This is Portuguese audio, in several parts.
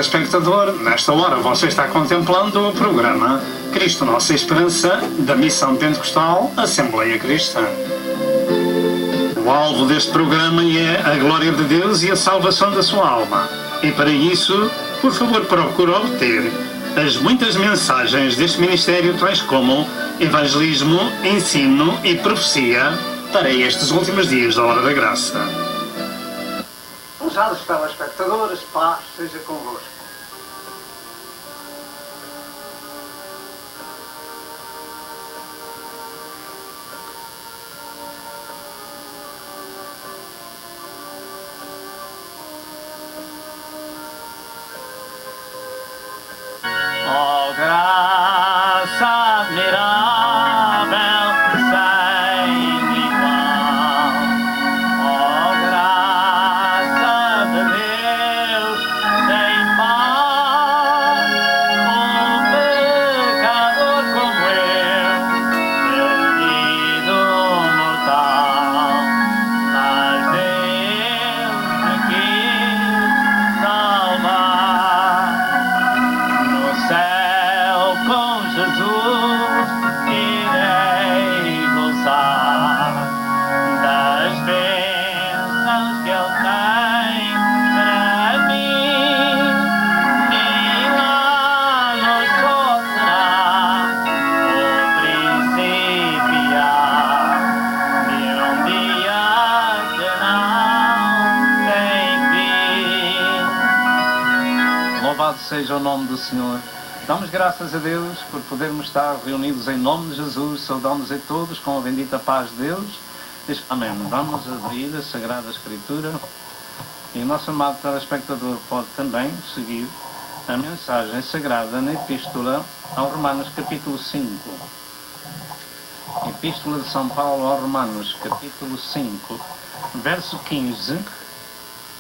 telespectador, nesta hora você está contemplando o programa Cristo Nossa Esperança, da Missão Pentecostal Assembleia Cristã. O alvo deste programa é a glória de Deus e a salvação da sua alma. E para isso, por favor, procure obter as muitas mensagens deste ministério, tais como evangelismo, ensino e profecia, para estes últimos dias da Hora da Graça. Prezados telespectadores, paz seja convosco. Oh, graça admirável, sem igual. Oh, graça de Deus, sem par. Um pecador como eu, perdido mortal, mas Deus me quis salvar. No céu com Jesus irei gozar das bênçãos que Ele tem para mim, e lá no céu será o principiar de um dia que não tem fim. Louvado seja o nome do Senhor. Damos graças a Deus por podermos estar reunidos em nome de Jesus. Saudamos a todos com a bendita paz de Deus. Amém. Vamos abrir a Sagrada Escritura e o nosso amado telespectador pode também seguir a mensagem sagrada na Epístola aos Romanos, capítulo 5. Epístola de São Paulo aos Romanos, capítulo 5, verso 15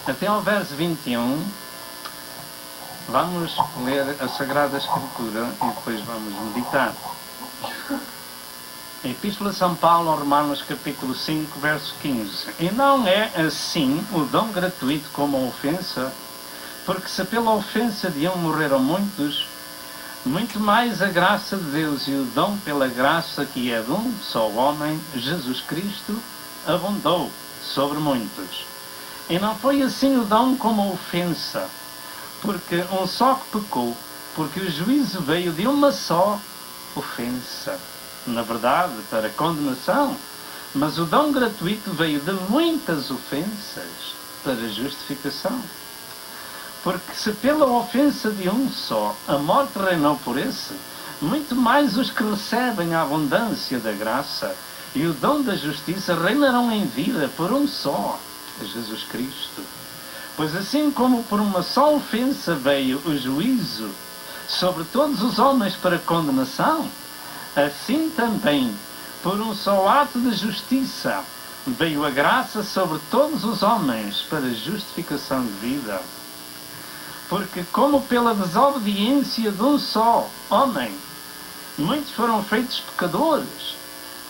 até ao verso 21. Vamos ler a Sagrada Escritura e depois vamos meditar. Epístola de São Paulo aos Romanos, capítulo 5, verso 15. E não é assim o dom gratuito como a ofensa, porque se pela ofensa de um morreram muitos, muito mais a graça de Deus e o dom pela graça que é de um só homem, Jesus Cristo, abundou sobre muitos. E não foi assim o dom como a ofensa, porque um só que pecou, porque o juízo veio de uma só ofensa, na verdade, para condenação, mas o dom gratuito veio de muitas ofensas para justificação. Porque se pela ofensa de um só a morte reinou por esse, muito mais os que recebem a abundância da graça e o dom da justiça reinarão em vida por um só, Jesus Cristo. Pois assim como por uma só ofensa veio o juízo sobre todos os homens para condenação, assim também, por um só ato de justiça, veio a graça sobre todos os homens para justificação de vida. Porque como pela desobediência de um só homem, muitos foram feitos pecadores,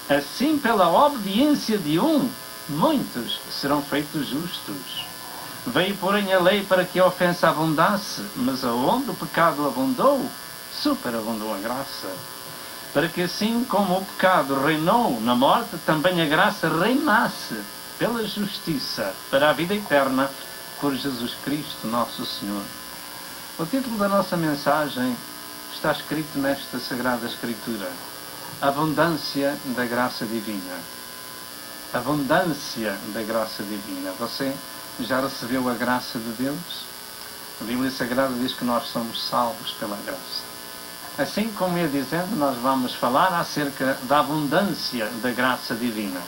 assim pela obediência de um, muitos serão feitos justos. Veio, porém, a lei para que a ofensa abundasse, mas aonde o pecado abundou, superabundou a graça. Para que assim como o pecado reinou na morte, também a graça reinasse pela justiça para a vida eterna por Jesus Cristo, nosso Senhor. O título da nossa mensagem está escrito nesta Sagrada Escritura: Abundância da Graça Divina. Abundância da Graça Divina. Você já recebeu a graça de Deus? A Bíblia Sagrada diz que nós somos salvos pela graça. Assim como ia dizendo, nós vamos falar acerca da abundância da graça divina.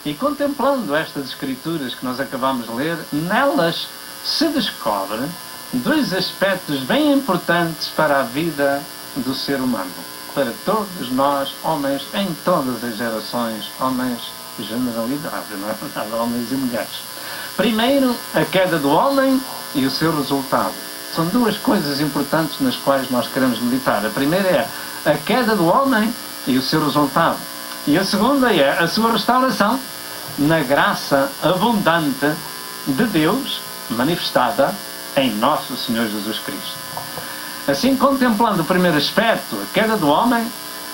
E contemplando estas Escrituras que nós acabamos de ler, nelas se descobre dois aspectos bem importantes para a vida do ser humano. Para todos nós, homens, em todas as gerações, homens, generalidade, não é verdade? Homens e mulheres. Primeiro, a queda do homem e o seu resultado. São duas coisas importantes nas quais nós queremos meditar. A primeira é a queda do homem e o seu resultado. E a segunda é a sua restauração na graça abundante de Deus, manifestada em nosso Senhor Jesus Cristo. Assim, contemplando o primeiro aspecto, a queda do homem,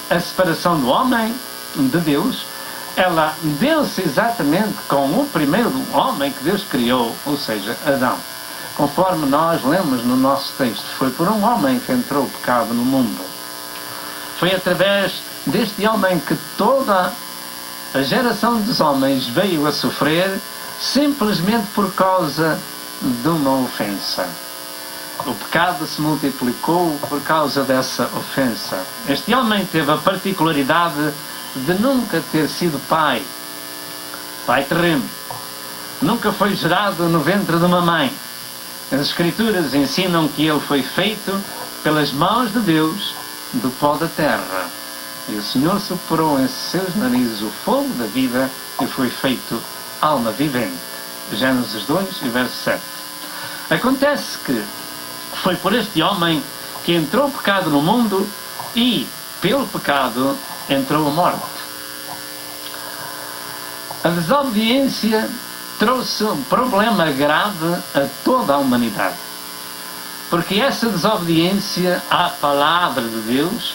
a separação do homem de Deus, ela deu-se exatamente com o primeiro homem que Deus criou, ou seja, Adão. Conforme nós lemos no nosso texto, foi por um homem que entrou o pecado no mundo. Foi através deste homem que toda a geração dos homens veio a sofrer, simplesmente por causa de uma ofensa. O pecado se multiplicou por causa dessa ofensa. Este homem teve a particularidade de nunca ter sido pai terreno. Nunca foi gerado no ventre de uma mãe. As Escrituras ensinam que ele foi feito pelas mãos de Deus do pó da terra. E o Senhor soprou em seus narizes o fogo da vida e foi feito alma vivente. Gênesis 2, verso 7. Acontece que foi por este homem que entrou o pecado no mundo e, pelo pecado, entrou a morte. A desobediência trouxe um problema grave a toda a humanidade. Porque essa desobediência à palavra de Deus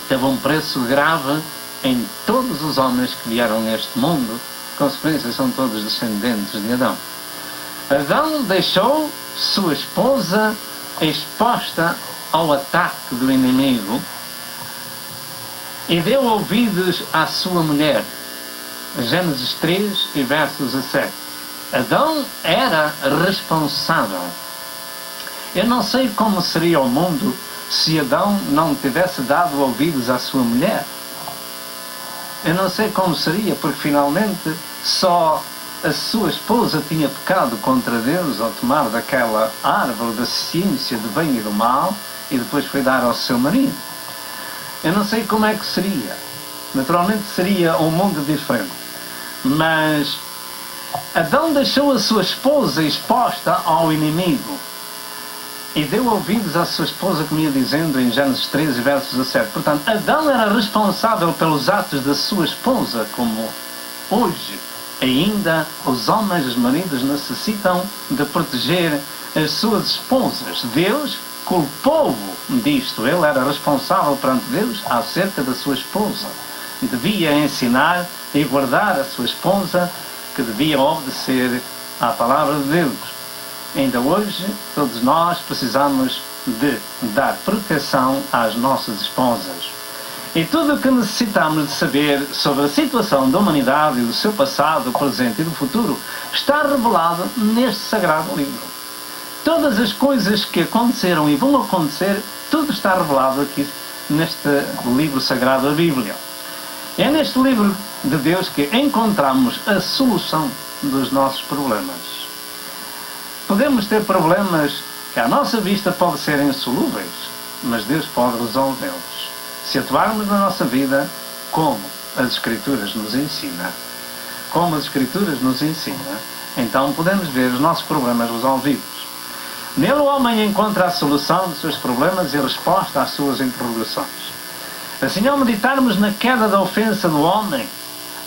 teve um preço grave em todos os homens que vieram neste mundo. Consequências, são todos descendentes de Adão. Adão deixou sua esposa exposta ao ataque do inimigo e deu ouvidos à sua mulher. Gênesis 3, verso 17. Adão era responsável. Eu não sei como seria o mundo se Adão não tivesse dado ouvidos à sua mulher. Eu não sei como seria, porque finalmente só a sua esposa tinha pecado contra Deus ao tomar daquela árvore da ciência do bem e do mal e depois foi dar ao seu marido. Eu não sei como é que seria. Naturalmente seria um mundo diferente. Mas Adão deixou a sua esposa exposta ao inimigo e deu ouvidos à sua esposa, como ia dizendo em Gênesis 13, verso 17. Portanto, Adão era responsável pelos atos da sua esposa, como hoje ainda os homens, os maridos, necessitam de proteger as suas esposas. Deus culpou-o disto. Ele era responsável perante Deus acerca da sua esposa. Devia ensinar e guardar a sua esposa, que devia obedecer à palavra de Deus. Ainda hoje, todos nós precisamos de dar proteção às nossas esposas. E tudo o que necessitamos de saber sobre a situação da humanidade e do seu passado, do presente e do futuro está revelado neste sagrado livro. Todas as coisas que aconteceram e vão acontecer, tudo está revelado aqui neste livro sagrado, a Bíblia. É neste livro de Deus que encontramos a solução dos nossos problemas. Podemos ter problemas que à nossa vista podem ser insolúveis, mas Deus pode resolvê-los se atuarmos na nossa vida como as Escrituras nos ensinam. Como as Escrituras nos ensinam, então podemos ver os nossos problemas resolvidos. Nele o homem encontra a solução dos seus problemas e a resposta às suas interrogações. Assim, ao meditarmos na queda da ofensa do homem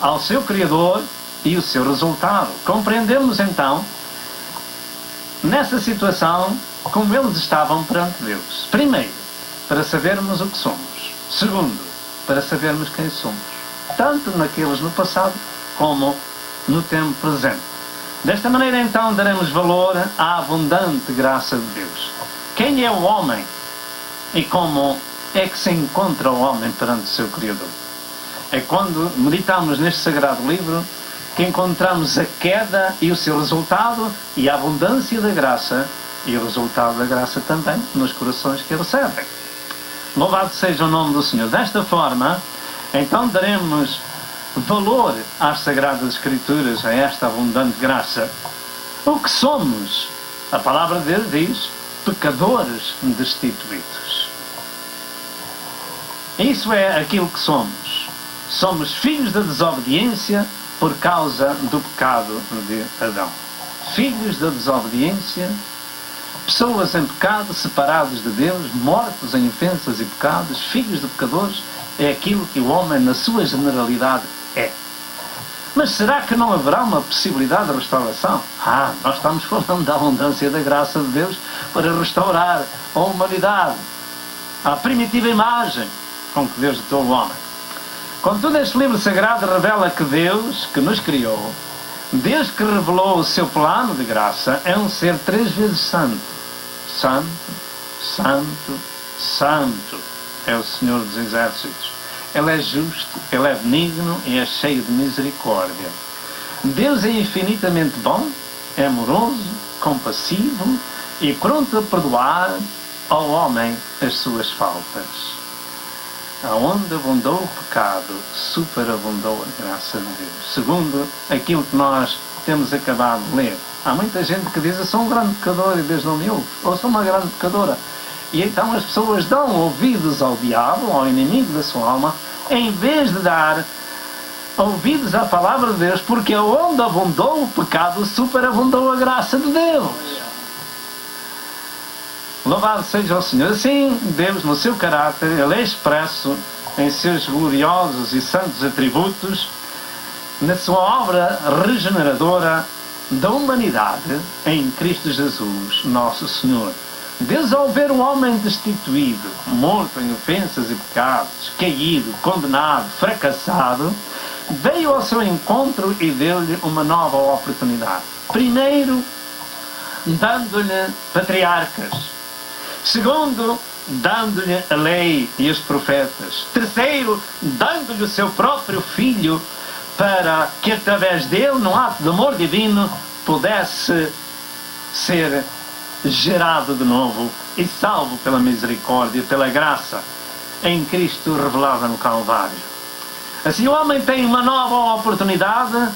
ao seu Criador e o seu resultado, compreendemos então, nessa situação, como eles estavam perante Deus. Primeiro, para sabermos o que somos. Segundo, para sabermos quem somos. Tanto naqueles no passado, como no tempo presente. Desta maneira, então, daremos valor à abundante graça de Deus. Quem é o homem e como é que se encontra o homem perante o seu Criador? É quando meditamos neste sagrado livro que encontramos a queda e o seu resultado e a abundância da graça e o resultado da graça também nos corações que a recebem. Louvado seja o nome do Senhor. Desta forma, então daremos valor às Sagradas Escrituras, a esta abundante graça. O que somos? A palavra de Deus diz: pecadores destituídos. Isso é aquilo que somos. Somos filhos da desobediência por causa do pecado de Adão. Filhos da desobediência, pessoas em pecado, separados de Deus, mortos em ofensas e pecados, filhos de pecadores, é aquilo que o homem, na sua generalidade, é. Mas será que não haverá uma possibilidade de restauração? Nós estamos falando da abundância da graça de Deus para restaurar a humanidade, a primitiva imagem com que Deus dotou o homem. Contudo, este livro sagrado revela que Deus, que nos criou, Deus que revelou o seu plano de graça, é um ser 3 vezes santo. Santo, santo, santo é o Senhor dos Exércitos. Ele é justo, Ele é benigno e é cheio de misericórdia. Deus é infinitamente bom, é amoroso, compassivo e pronto a perdoar ao homem as suas faltas. Aonde abundou o pecado, superabundou a graça de Deus. Segundo aquilo que nós temos acabado de ler. Há muita gente que diz: eu sou um grande pecador e Deus não me ouve. Ou sou uma grande pecadora. E então as pessoas dão ouvidos ao diabo, ao inimigo da sua alma, em vez de dar ouvidos à palavra de Deus, porque onde abundou o pecado, superabundou a graça de Deus. Louvado seja o Senhor. Assim, Deus, no seu caráter, Ele é expresso em seus gloriosos e santos atributos, na sua obra regeneradora da humanidade em Cristo Jesus, nosso Senhor. Deus, ao ver o homem destituído, morto em ofensas e pecados, caído, condenado, fracassado, veio ao seu encontro e deu-lhe uma nova oportunidade. Primeiro, dando-lhe patriarcas. Segundo, dando-lhe a lei e os profetas. Terceiro, dando-lhe o seu próprio Filho, para que através dele, num ato de amor divino, pudesse ser gerado de novo e salvo pela misericórdia, pela graça em Cristo revelada no Calvário. Assim o homem tem uma nova oportunidade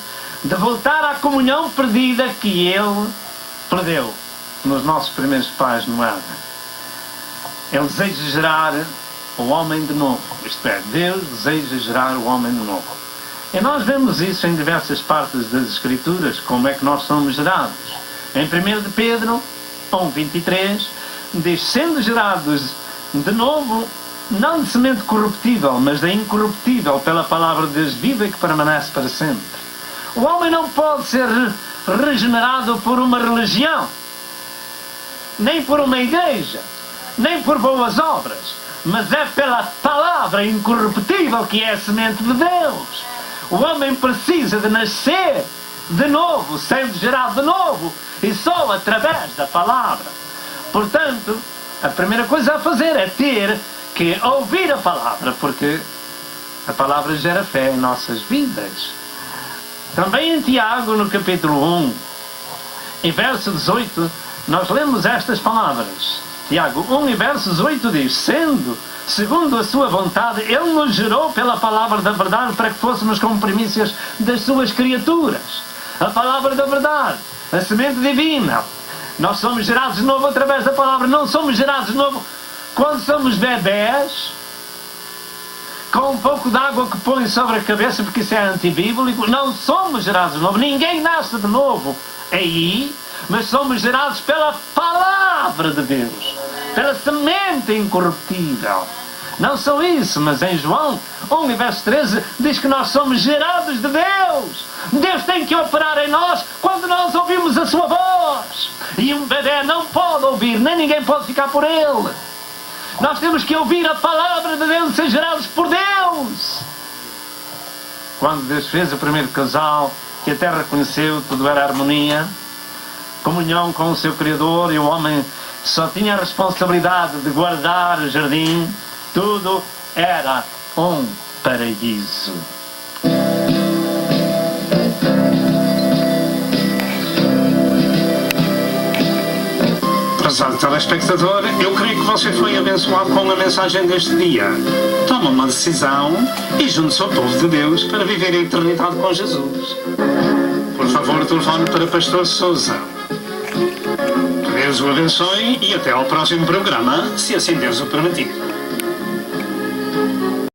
de voltar à comunhão perdida que ele perdeu nos nossos primeiros pais no Éden. Ele deseja gerar o homem de novo, isto é, Deus deseja gerar o homem de novo. E nós vemos isso em diversas partes das Escrituras, como é que nós somos gerados. Em 1 de Pedro 1:23, diz: sendo gerados de novo, não de semente corruptível, mas da incorruptível, pela palavra de Deus viva e que permanece para sempre. O homem não pode ser regenerado por uma religião, nem por uma igreja, nem por boas obras, mas é pela palavra incorruptível que é a semente de Deus. O homem precisa de nascer de novo, sendo gerado de novo, e só através da palavra. Portanto, a primeira coisa a fazer é ter que ouvir a palavra, porque a palavra gera fé em nossas vidas. Também em Tiago, no capítulo 1, em verso 18, nós lemos estas palavras. Tiago 1 e versos 8 diz: sendo segundo a sua vontade, Ele nos gerou pela palavra da verdade para que fôssemos como primícias das suas criaturas. A palavra da verdade, a semente divina. Nós somos gerados de novo através da palavra. Não somos gerados de novo quando somos bebés, com um pouco de água que põe sobre a cabeça, porque isso é antibíblico. Não somos gerados de novo. Ninguém nasce de novo aí, mas somos gerados pela palavra de Deus, pela semente incorruptível. Não só isso, mas em João 1, verso 13, diz que nós somos gerados de Deus. Deus tem que operar em nós quando nós ouvimos a sua voz. E um bebê não pode ouvir, nem ninguém pode ficar por ele. Nós temos que ouvir a palavra de Deus e ser gerados por Deus. Quando Deus fez o primeiro casal, que a terra conheceu, tudo era harmonia, comunhão com o seu Criador, e o homem só tinha a responsabilidade de guardar o jardim. Tudo era um paraíso. Prezado telespectador, eu creio que você foi abençoado com a mensagem deste dia. Toma uma decisão e junte-se ao povo de Deus para viver a eternidade com Jesus. Por favor, telefone para Pastor Sousa. Deus o abençoe e até ao próximo programa, se assim Deus o permitir.